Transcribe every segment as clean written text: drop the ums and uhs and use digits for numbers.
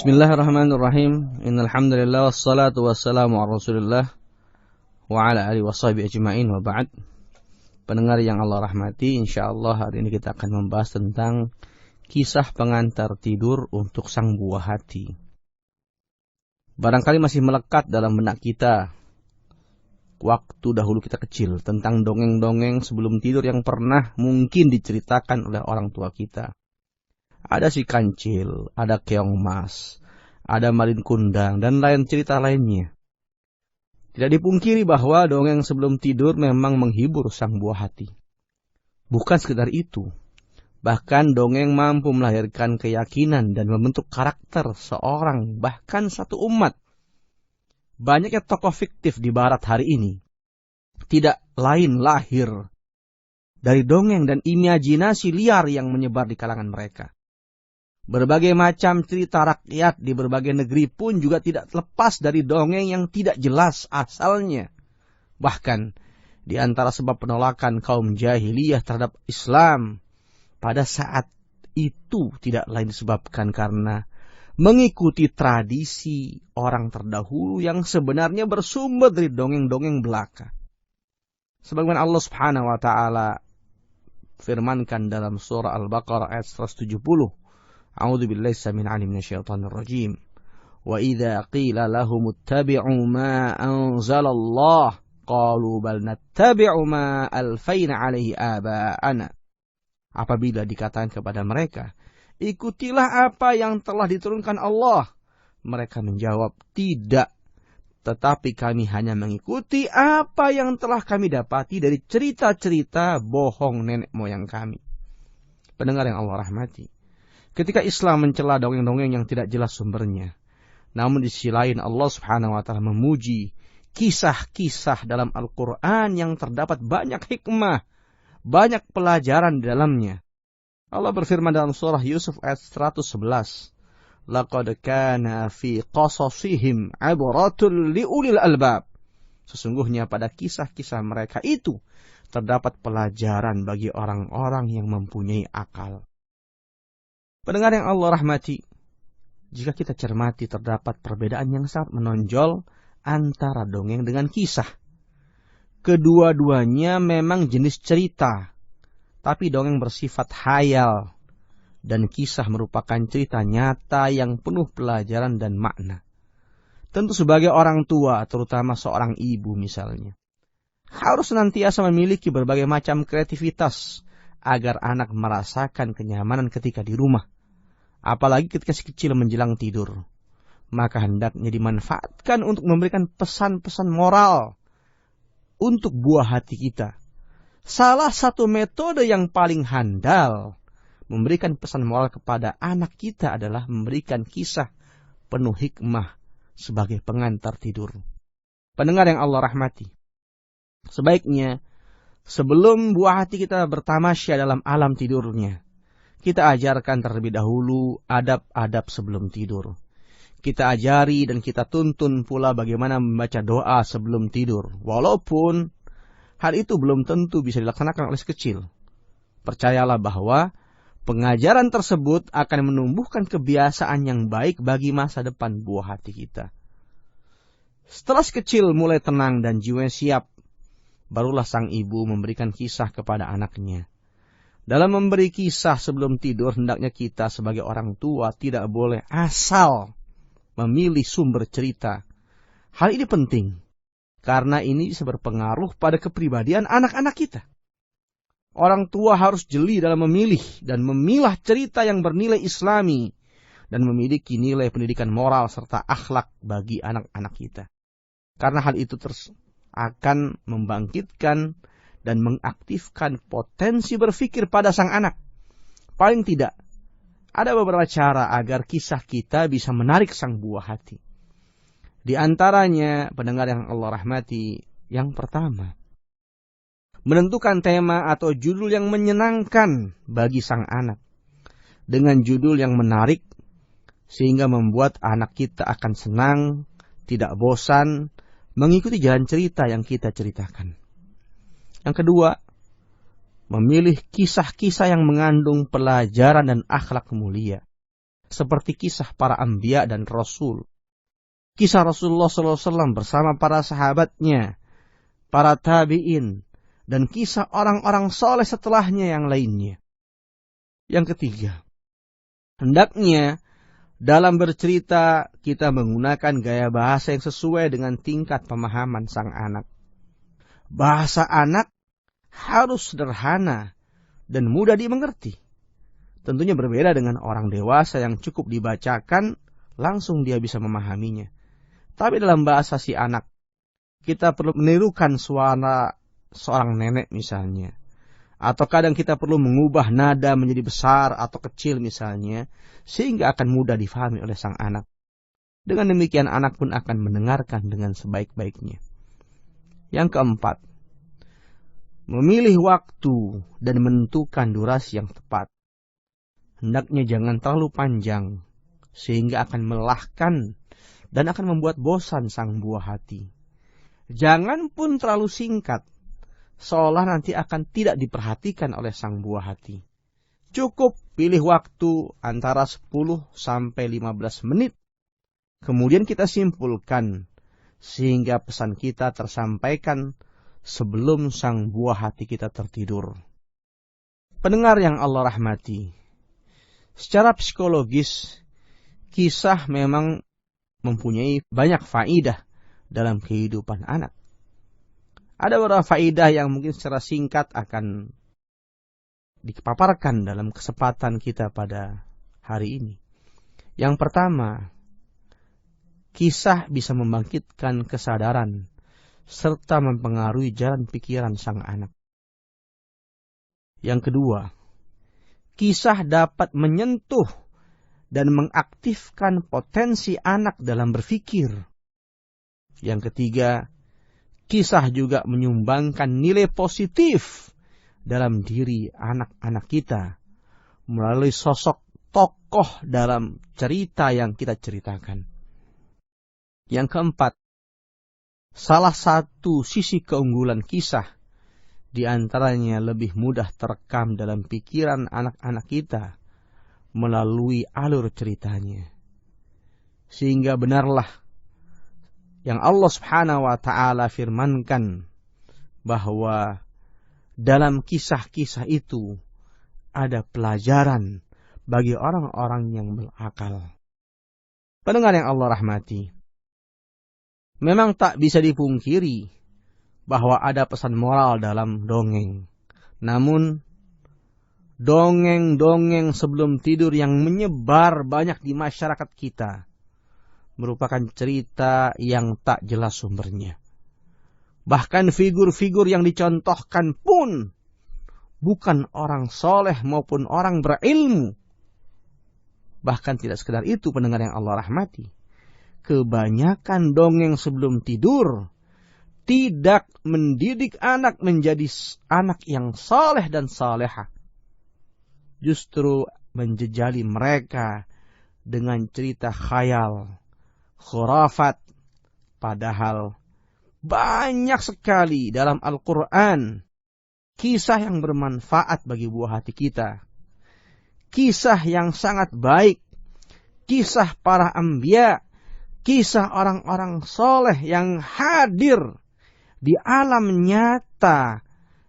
Bismillahirrahmanirrahim. Innal hamdalillah wassalatu wassalamu ala Rasulillah wa ala alihi washabihi ajmain wa ba'd. Pendengar yang Allah rahmati, insyaallah hari ini kita akan membahas tentang kisah pengantar tidur untuk sang buah hati. Barangkali masih melekat dalam benak kita waktu dahulu kita kecil tentang dongeng-dongeng sebelum tidur yang pernah mungkin diceritakan oleh orang tua kita. Ada si kancil, ada keong mas, ada malin kundang, dan lain cerita lainnya. Tidak dipungkiri bahwa dongeng sebelum tidur memang menghibur sang buah hati. Bukan sekedar itu, bahkan dongeng mampu melahirkan keyakinan dan membentuk karakter seorang, bahkan satu umat. Banyaknya tokoh fiktif di barat hari ini tidak lain lahir dari dongeng dan imajinasi liar yang menyebar di kalangan mereka. Berbagai macam cerita rakyat di berbagai negeri pun juga tidak lepas dari dongeng yang tidak jelas asalnya. Bahkan di antara sebab penolakan kaum jahiliyah terhadap Islam pada saat itu tidak lain disebabkan karena mengikuti tradisi orang terdahulu yang sebenarnya bersumber dari dongeng-dongeng belaka. Sebagaimana Allah Subhanahu wa taala firmankan dalam surah Al-Baqarah ayat 170. A'udzu billahi samil alim minasyaitonir rajim. Wa idza qila lahum ittabi'u ma anzalallah qalu bal nattabi'u ma alfayna 'alaihi aba'ana. Apabila dikatakan kepada mereka, ikutilah apa yang telah diturunkan Allah, mereka menjawab, tidak, tetapi kami hanya mengikuti apa yang telah kami dapati dari cerita-cerita bohong nenek moyang kami. Pendengar yang Allah rahmati, ketika Islam mencela dongeng-dongeng yang tidak jelas sumbernya, namun di sisi lain Allah Subhanahu wa taala memuji kisah-kisah dalam Al-Qur'an yang terdapat banyak hikmah, banyak pelajaran di dalamnya. Allah berfirman dalam surah Yusuf ayat 111, laqad kana fi qasasihim ibratun liulil albab. Sesungguhnya pada kisah-kisah mereka itu terdapat pelajaran bagi orang-orang yang mempunyai akal. Pendengar yang Allah rahmati, jika kita cermati terdapat perbedaan yang sangat menonjol antara dongeng dengan kisah. Kedua-duanya memang jenis cerita, tapi dongeng bersifat khayal dan kisah merupakan cerita nyata yang penuh pelajaran dan makna. Tentu sebagai orang tua, terutama seorang ibu misalnya, harus senantiasa memiliki berbagai macam kreativitas agar anak merasakan kenyamanan ketika di rumah. Apalagi ketika si kecil menjelang tidur, maka hendaknya dimanfaatkan untuk memberikan pesan-pesan moral untuk buah hati kita. Salah satu metode yang paling handal memberikan pesan moral kepada anak kita adalah memberikan kisah penuh hikmah sebagai pengantar tidur. Pendengar yang Allah rahmati, sebaiknya sebelum buah hati kita bertamasya dalam alam tidurnya, kita ajarkan terlebih dahulu adab-adab sebelum tidur. Kita ajari dan kita tuntun pula bagaimana membaca doa sebelum tidur. Walaupun hal itu belum tentu bisa dilaksanakan oleh si kecil. Percayalah bahwa pengajaran tersebut akan menumbuhkan kebiasaan yang baik bagi masa depan buah hati kita. Setelah si kecil mulai tenang dan jiwanya siap, barulah sang ibu memberikan kisah kepada anaknya. Dalam memberi kisah sebelum tidur, hendaknya kita sebagai orang tua tidak boleh asal memilih sumber cerita. Hal ini penting, karena ini bisa berpengaruh pada kepribadian anak-anak kita. Orang tua harus jeli dalam memilih dan memilah cerita yang bernilai islami dan memiliki nilai pendidikan moral serta akhlak bagi anak-anak kita. Karena hal itu akan membangkitkan dan mengaktifkan potensi berpikir pada sang anak. Paling tidak, ada beberapa cara agar kisah kita bisa menarik sang buah hati. Di antaranya, pendengar yang Allah rahmati, yang pertama, menentukan tema atau judul yang menyenangkan bagi sang anak. Dengan judul yang menarik, sehingga membuat anak kita akan senang, tidak bosan, mengikuti jalan cerita yang kita ceritakan. Yang kedua, memilih kisah-kisah yang mengandung pelajaran dan akhlak mulia. seperti kisah para anbiya dan rasul. Kisah Rasulullah SAW bersama para sahabatnya, para tabi'in, dan kisah orang-orang soleh setelahnya yang lainnya. Yang ketiga, hendaknya dalam bercerita kita menggunakan gaya bahasa yang sesuai dengan tingkat pemahaman sang anak. Bahasa anak harus sederhana dan mudah dimengerti. Tentunya berbeda dengan orang dewasa yang cukup dibacakan, langsung dia bisa memahaminya. Tapi dalam bahasa si anak, kita perlu menirukan suara seorang nenek misalnya. Atau kadang kita perlu mengubah nada menjadi besar atau kecil misalnya, sehingga akan mudah difahami oleh sang anak. Dengan demikian anak pun akan mendengarkan dengan sebaik-baiknya. Yang keempat, memilih waktu dan menentukan durasi yang tepat. Hendaknya jangan terlalu panjang, sehingga akan melelahkan dan akan membuat bosan sang buah hati. Jangan pun terlalu singkat, seolah nanti akan tidak diperhatikan oleh sang buah hati. Cukup pilih waktu antara 10 sampai 15 menit. Kemudian kita simpulkan, sehingga pesan kita tersampaikan sebelum sang buah hati kita tertidur. Pendengar yang Allah rahmati, secara psikologis, kisah memang mempunyai banyak faidah dalam kehidupan anak. Ada beberapa faidah yang mungkin secara singkat akan dipaparkan dalam kesempatan kita pada hari ini. Yang pertama, kisah bisa membangkitkan kesadaran serta mempengaruhi jalan pikiran sang anak. Yang kedua, kisah dapat menyentuh dan mengaktifkan potensi anak dalam berpikir. Yang ketiga, kisah juga menyumbangkan nilai positif dalam diri anak-anak kita melalui sosok tokoh dalam cerita yang kita ceritakan. Yang keempat, salah satu sisi keunggulan kisah di antaranya lebih mudah terekam dalam pikiran anak-anak kita melalui alur ceritanya. Sehingga benarlah yang Allah Subhanahu wa ta'ala firmankan bahwa dalam kisah-kisah itu ada pelajaran bagi orang-orang yang berakal. Pendengar yang Allah rahmati, memang tak bisa dipungkiri bahwa ada pesan moral dalam dongeng. Namun, dongeng-dongeng sebelum tidur yang menyebar banyak di masyarakat kita merupakan cerita yang tak jelas sumbernya. Bahkan figur-figur yang dicontohkan pun bukan orang soleh maupun orang berilmu. Bahkan tidak sekedar itu, pendengar yang Allah rahmati, kebanyakan dongeng sebelum tidur tidak mendidik anak menjadi anak yang saleh dan salehah. Justru menjejali mereka dengan cerita khayal, khurafat. Padahal banyak sekali dalam Al-Quran kisah yang bermanfaat bagi buah hati kita. Kisah yang sangat baik, kisah para anbiya, kisah orang-orang soleh yang hadir di alam nyata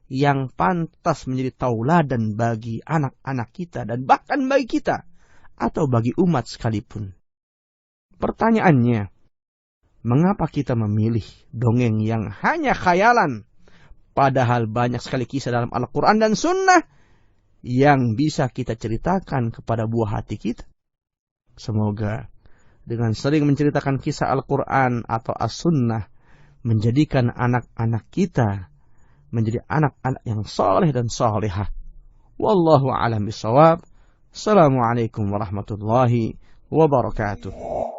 yang pantas menjadi tauladan bagi anak-anak kita dan bahkan bagi kita atau bagi umat sekalipun. Pertanyaannya, mengapa kita memilih dongeng yang hanya khayalan padahal banyak sekali kisah dalam Al-Quran dan Sunnah yang bisa kita ceritakan kepada buah hati kita? Semoga dengan sering menceritakan kisah Al-Quran atau As-Sunnah menjadikan anak-anak kita menjadi anak-anak yang saleh dan salihah. Wallahu a'lam bishawab. Assalamualaikum warahmatullahi wabarakatuh.